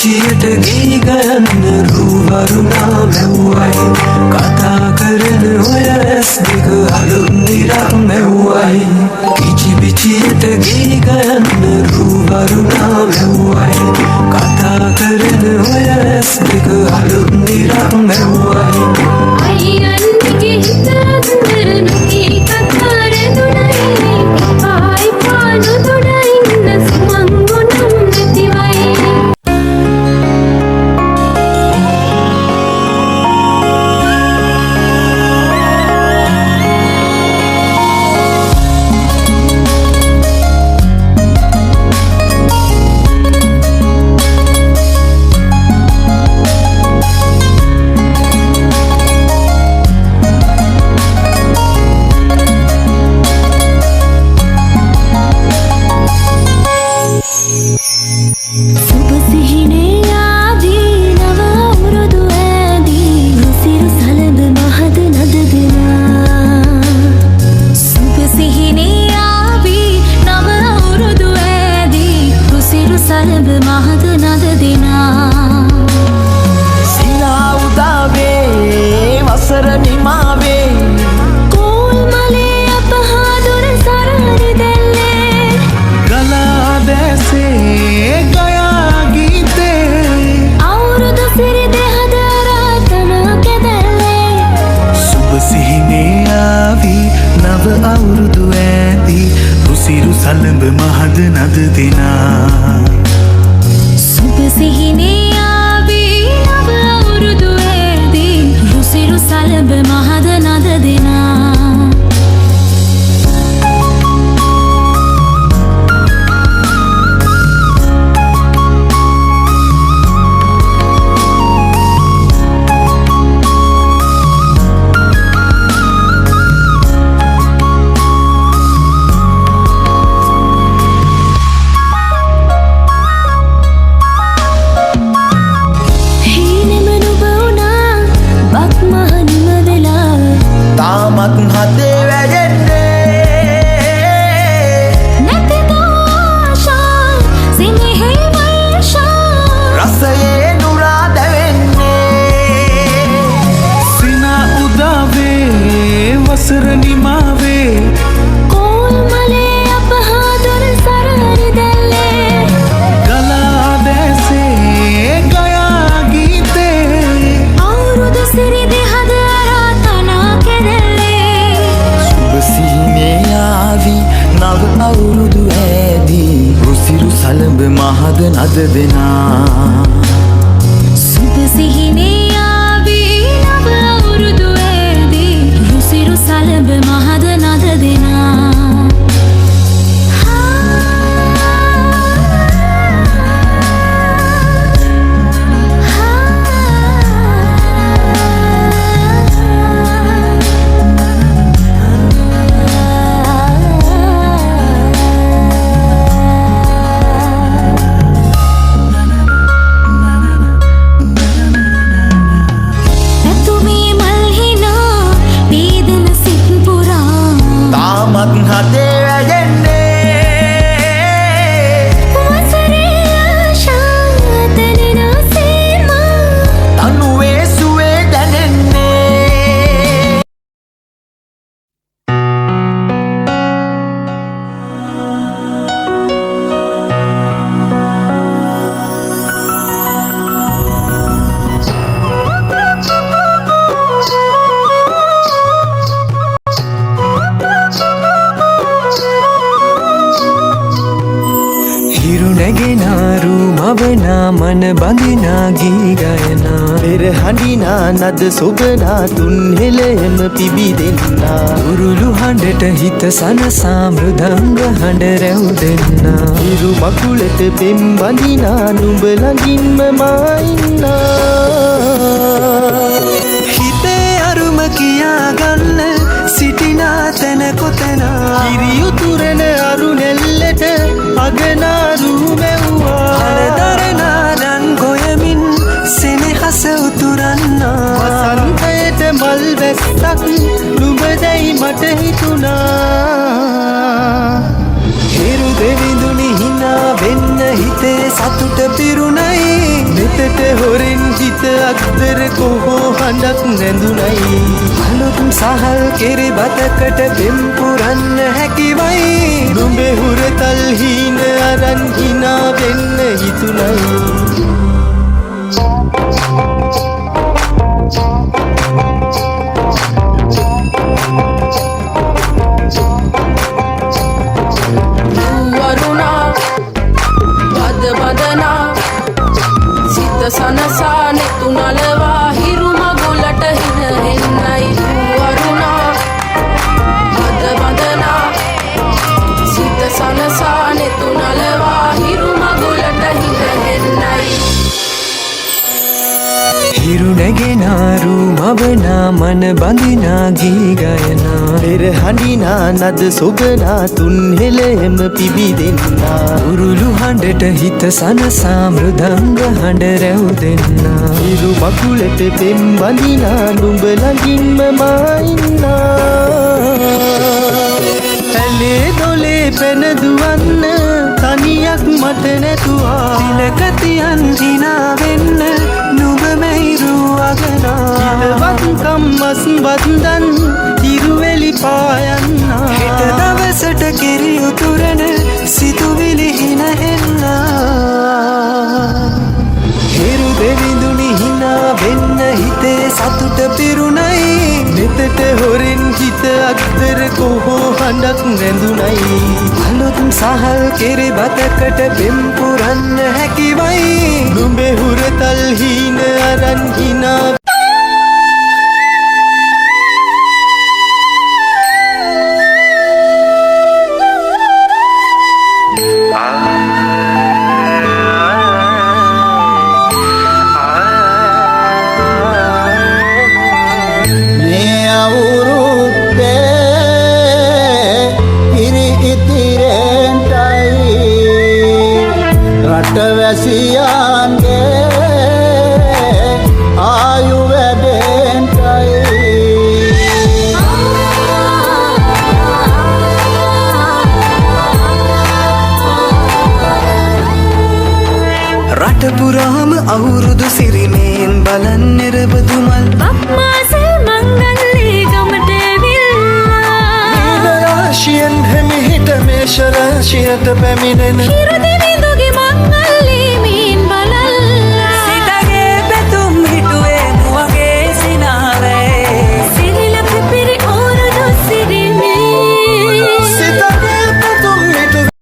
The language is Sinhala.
පිචියට ගී ගයන්න රුවරුණා මැව්වයි කතා කරන ඔය ඇස් දෙක අලුත් නිරක් මැව්වයි පිචියට ගී ගයන්න රුවරුණා මැව්වයි කතා කරන ඔය ඇස් දෙක අලුත් නිරක් මැව්වයි අයියන්ගේ හිත අතර නොකී කතා රැඳුණයි පායි පානු තුඩින් සුමංගුණම් නැතිවයි සලඹ මහද නද දෙනා සුබ සිහිනේ ආවේ නව අවුරුදු ඇදී රුසිරු සලඹ මහද නද දෙනා සලඹ මහද නද දෙනා සුබ සිහිනේ ආවේ නව අවුරුදු ඇදී රුසිරු සලඹ මහද නද දෙනා මන බඳිනා ගී ගයනා පෙර හඬිනා නද සොබනා තුන් හෙළයම පිබිදෙන්නා උරුළු හඬට හිත සනසා මෘදංග හඬ රැව් දෙන්නා ඉරු මකුලට පෙම් බඳිනා නුඹ ළඟින්ම මා ඉන්නා හිතේ අරුම කියාගන්න සිටිනා තැන කොතනා කිරියුතුරන අරුනෙල්ලට අගනාරු මැව්වා හලදරනා රන් ගොයමින් සෙනෙහස උතුරන්නා වසන්තයට මල් වැස්සක් නුඹදැයි මට හිතුණා හිරු දෙවිඳුනි හිනා වෙන්න හිතේ සතුට පිරුණයි නෙතට හොරෙන් හිත අක්දර කොහෝ හඬක් නැඳුනයි අලුත් සහල් කිරි බතකට පෙම් පුරන්න හැකිවයි නුඹේ හුරතල් හීන අරන් හිනා වෙන්න හිතුනයි සනසා නෙතු නලවා හිරු මගුලට හින එන්නයි වරුණා මද බඳනා සිත සනසා නෙතු නලවා හිරු මගුලට හින එන්නයි හිරු නැගෙනාරු මවනා මන බඳිනා ගී ගයනා පෙර හඬිනා නද සොබනා තුන් හෙළෙම පිබිදෙන්නා උරුළු හඬට හිත සනසා මෘදංග හඬ රැව් දෙන්නා හිරු මකුලට පෙම් බඳිනා නුඹ ළඟින්ම මා ඉන්නා ඇලේ දොලේ පැන දුවන්න තනියක් මට නැතුවා තිලකතියන් හිනා වෙන්න නුඹ මෙහිරු අගනා ඉලවත්කම් මස් වන්දන් හිරුවෙලි පායන්නා හෙට දවසට කිරි උතුරන සිතුවිලි හින එන්නා හිරු දෙවිඳුනි හිනා වෙන්න හිතේ සතුට පිරුණයි නෙතට හොරෙන් හිත අක්දර කොහෝ හඬක් නැඳුනයි අලුත් සහල් කිරි බතකට පෙම් පුරන්න හැකිවයි නුඹේ හුරතල් හීන අරන් හිනා රටවැසියන්ගේ ආයු වැඩෙන්ටයි රට පුරාම අවුරුදු සිරිමයෙන් බලන් නිරබදුමල් බක්මාසේ මංගල්ලේ ගමට ඇවිල්ලා රාශියෙන් හෙමිහිට මේෂ රාශියට පැමිණෙන හිරු දෙවි